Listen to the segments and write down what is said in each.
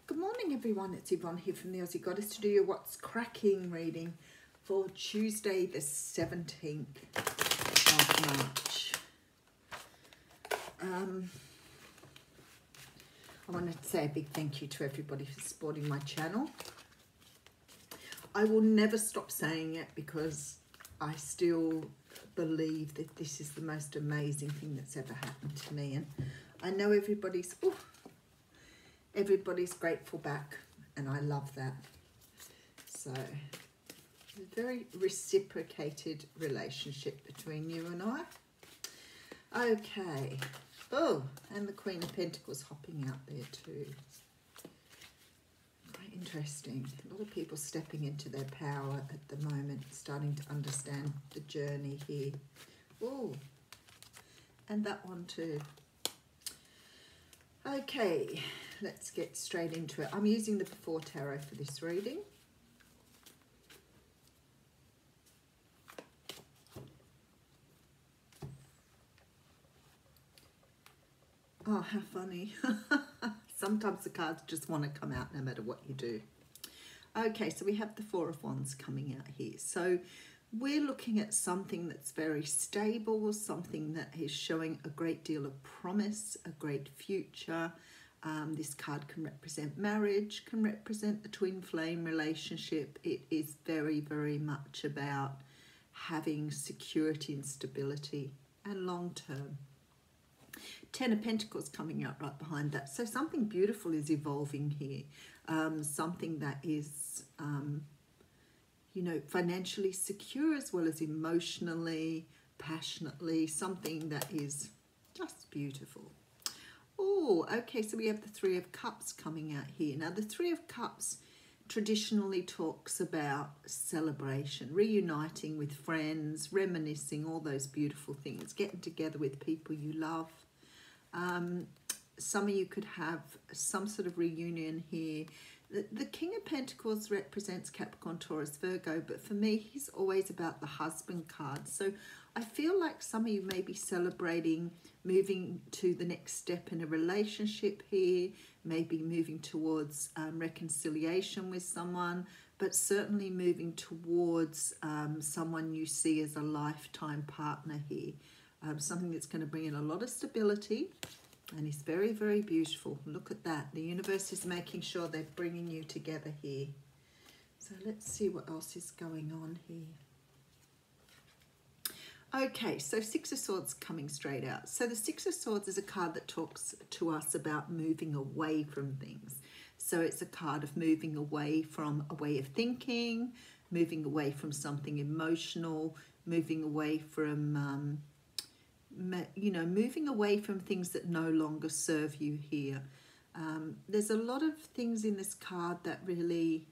Good morning everyone, it's Yvonne here from the Aussie Goddess to do your What's Cracking reading for Tuesday the 17th of March. I want to say a big thank you to everybody for supporting my channel. I will never stop saying it because I still believe that this is the most amazing thing that's ever happened to me, and I know everybody's grateful back, and I love that. So a very reciprocated relationship between you and I. Okay. Oh, and the Queen of Pentacles hopping out there too. Quite interesting. A lot of people stepping into their power at the moment, starting to understand the journey here. Oh, and that one too. Okay, let's get straight into it. I'm using the Before Tarot for this reading. Oh, how funny. Sometimes the cards just want to come out no matter what you do. Okay, so we have the Four of Wands coming out here. So we're looking at something that's very stable, something that is showing a great deal of promise, a great future. This card can represent marriage, can represent the twin flame relationship. It is very, very much about having security and stability and long term. Ten of Pentacles coming out right behind that. So something beautiful is evolving here. Something that is, you know, financially secure as well as emotionally, passionately. Something that is just beautiful. Oh, okay, so we have the Three of Cups coming out here. Now, the Three of Cups traditionally talks about celebration, reuniting with friends, reminiscing, all those beautiful things, getting together with people you love. Some of you could have some sort of reunion here. The King of Pentacles represents Capricorn, Taurus, Virgo, but for me, he's always about the husband card. So I feel like some of you may be celebrating moving to the next step in a relationship here, maybe moving towards reconciliation with someone, but certainly moving towards someone you see as a lifetime partner here. Something that's going to bring in a lot of stability, and it's very, very beautiful. Look at that. The universe is making sure they're bringing you together here. So let's see what else is going on here. Okay, so Six of Swords coming straight out. So the Six of Swords is a card that talks to us about moving away from things. So it's a card of moving away from a way of thinking, moving away from something emotional, moving away from, you know, moving away from things that no longer serve you here. There's a lot of things in this card that really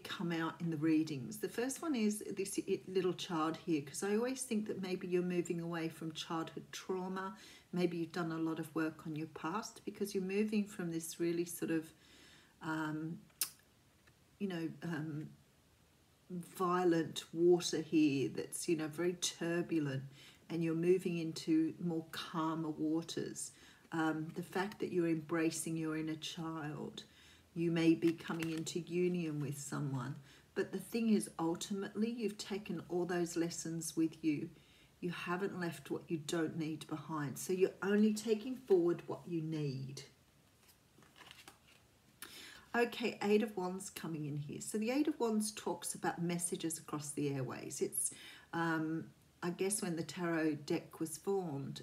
come out in the readings. The first one is this little child here, because I always think that maybe you're moving away from childhood trauma. Maybe you've done a lot of work on your past, because you're moving from this really sort of, you know, violent water here that's, you know, very turbulent, and you're moving into more calmer waters. The fact that you're embracing your inner child, you may be coming into union with someone, but the thing is, ultimately, you've taken all those lessons with you. You haven't left what you don't need behind, so you're only taking forward what you need. Okay, Eight of Wands coming in here. So the Eight of Wands talks about messages across the airways. It's, I guess when the tarot deck was formed,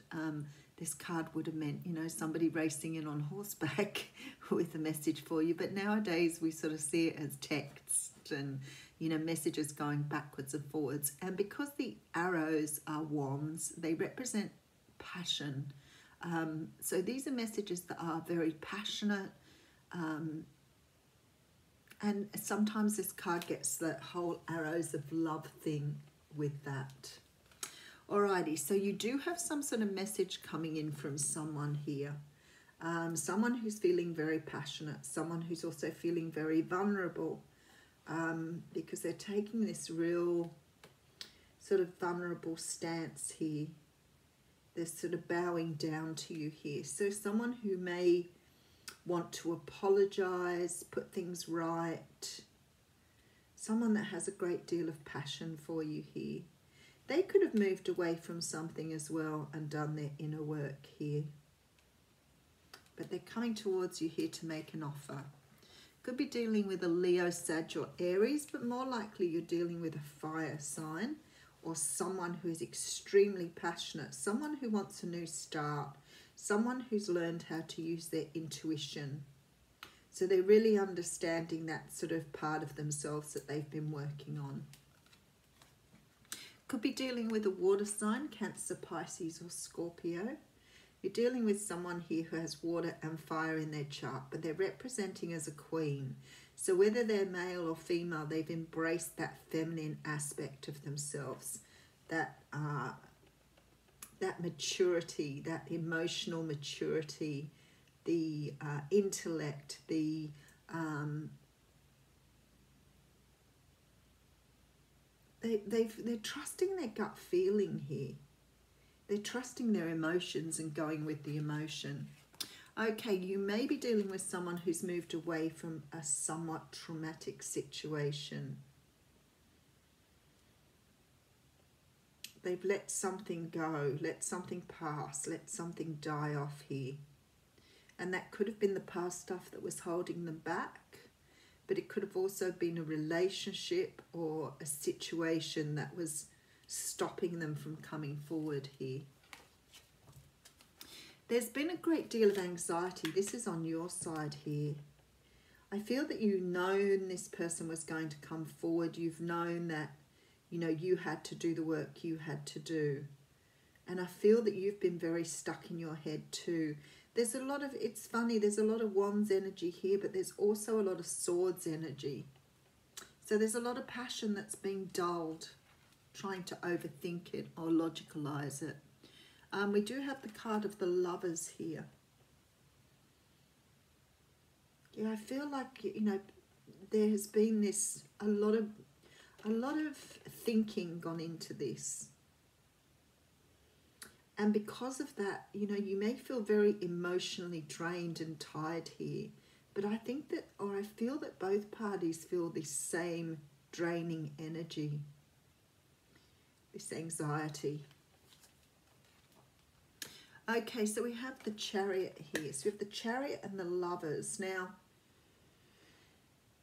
this card would have meant, you know, somebody racing in on horseback with a message for you. But nowadays we sort of see it as text and, you know, messages going backwards and forwards. And because the arrows are wands, they represent passion. So these are messages that are very passionate. And sometimes this card gets the whole arrows of love thing with that. Alrighty, so you do have some sort of message coming in from someone here. Someone who's feeling very passionate, someone who's also feeling very vulnerable, because they're taking this real sort of vulnerable stance here. They're sort of bowing down to you here. So someone who may want to apologize, put things right. Someone that has a great deal of passion for you here. They could have moved away from something as well and done their inner work here. But they're coming towards you here to make an offer. Could be dealing with a Leo, Sag or Aries, but more likely you're dealing with a fire sign or someone who is extremely passionate, someone who wants a new start, someone who's learned how to use their intuition. So they're really understanding that sort of part of themselves that they've been working on. Could be dealing with a water sign, Cancer, Pisces or Scorpio. You're dealing with someone here who has water and fire in their chart, but they're representing as a queen. So whether they're male or female, they've embraced that feminine aspect of themselves, that maturity, that emotional maturity, the intellect, they're trusting their gut feeling here. They're trusting their emotions and going with the emotion. Okay, you may be dealing with someone who's moved away from a somewhat traumatic situation. They've let something go, let something pass, let something die off here. And that could have been the past stuff that was holding them back, but it could have also been a relationship or a situation that was stopping them from coming forward here. There's been a great deal of anxiety. This is on your side here. I feel that you've known this person was going to come forward. You've known that, you know, you had to do the work you had to do. And I feel that you've been very stuck in your head too. There's a lot of, it's funny, there's a lot of wands energy here, but there's also a lot of swords energy. So there's a lot of passion that's being dulled, trying to overthink it or logicalize it. We do have the card of the Lovers here. Yeah, I feel like, you know, there has been this, a lot of thinking gone into this. And because of that, you know, you may feel very emotionally drained and tired here. But I think that, or I feel that both parties feel this same draining energy, this anxiety. Okay, so we have the Chariot here. So we have the Chariot and the Lovers. Now,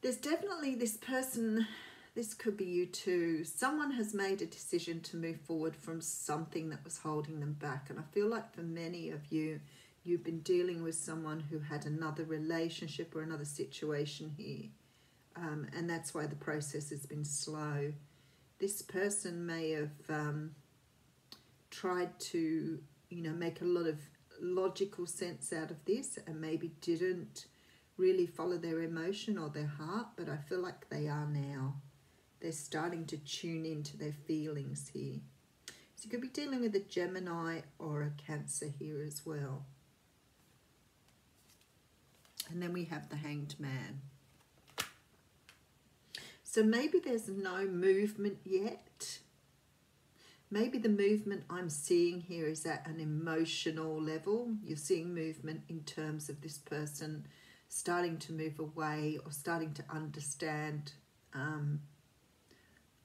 there's definitely this person, this could be you too. Someone has made a decision to move forward from something that was holding them back. And I feel like for many of you, you've been dealing with someone who had another relationship or another situation here. And that's why the process has been slow. This person may have tried to, you know, make a lot of logical sense out of this and maybe didn't really follow their emotion or their heart, but I feel like they are now. They're starting to tune into their feelings here. So you could be dealing with a Gemini or a Cancer here as well. And then we have the Hanged Man. So maybe there's no movement yet. Maybe the movement I'm seeing here is at an emotional level. You're seeing movement in terms of this person starting to move away or starting to understand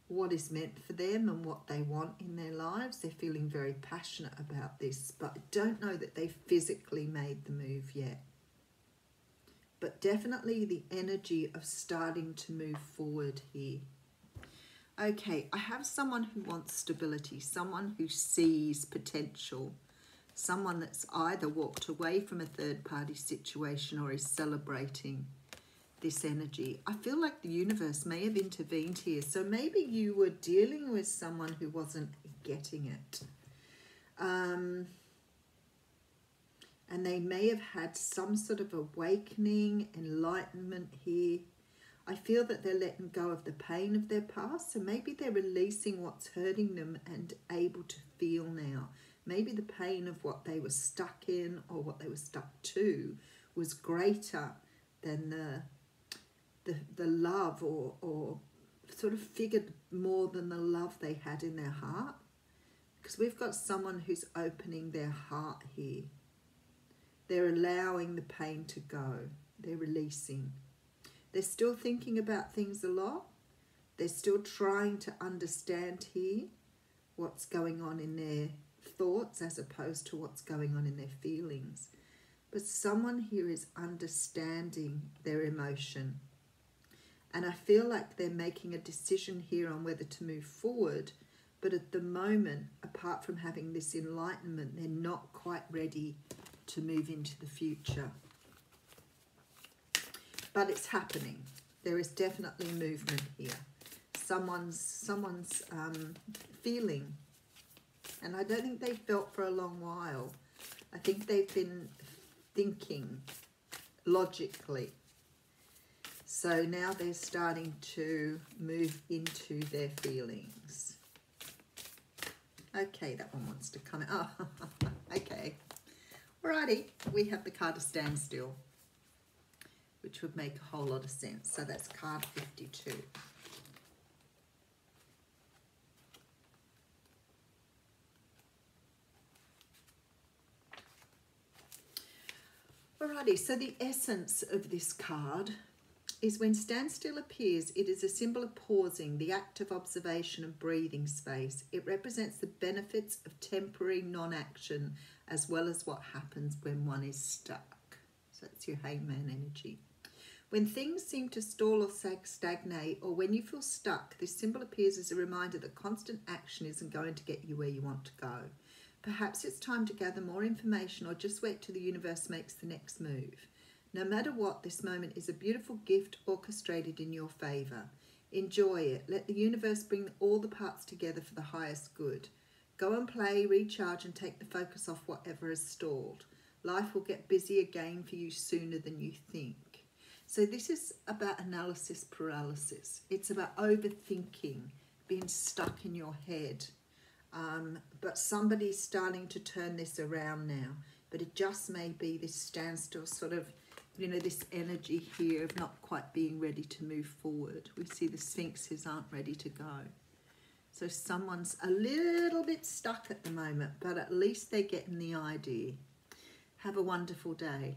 what is meant for them and what they want in their lives. They're feeling very passionate about this, but I don't know that they've physically made the move yet. But definitely the energy of starting to move forward here. Okay, I have someone who wants stability, someone who sees potential, someone that's either walked away from a third-party situation or is celebrating this energy. I feel like the universe may have intervened here. So maybe you were dealing with someone who wasn't getting it. And they may have had some sort of awakening, enlightenment here. I feel that they're letting go of the pain of their past. So maybe they're releasing what's hurting them and able to feel now. Maybe the pain of what they were stuck in or what they were stuck to was greater than the love or sort of figured more than the love they had in their heart. Because we've got someone who's opening their heart here. They're allowing the pain to go. They're releasing. They're still thinking about things a lot. They're still trying to understand here what's going on in their thoughts as opposed to what's going on in their feelings. But someone here is understanding their emotion. And I feel like they're making a decision here on whether to move forward. But at the moment, apart from having this enlightenment, they're not quite ready to move into the future. But it's happening. There is definitely movement here. Someone's feeling. And I don't think they've felt for a long while. I think they've been thinking logically. So now they're starting to move into their feelings. Okay, that one wants to come out. Oh, okay. Alrighty, we have the card of standstill, which would make a whole lot of sense. So that's card 52. Alrighty, so the essence of this card is when standstill appears, it is a symbol of pausing, the act of observation and breathing space. It represents the benefits of temporary non-action as well as what happens when one is stuck. So it's your hangman energy. When things seem to stall or stagnate, or when you feel stuck, this symbol appears as a reminder that constant action isn't going to get you where you want to go. Perhaps it's time to gather more information or just wait till the universe makes the next move. No matter what, this moment is a beautiful gift orchestrated in your favour. Enjoy it. Let the universe bring all the parts together for the highest good. Go and play, recharge and take the focus off whatever has stalled. Life will get busy again for you sooner than you think. So this is about analysis paralysis. It's about overthinking, being stuck in your head. But somebody's starting to turn this around now. But it just may be this standstill sort of, you know, this energy here of not quite being ready to move forward. We see the sphinxes aren't ready to go. So someone's a little bit stuck at the moment, but at least they're getting the idea. Have a wonderful day.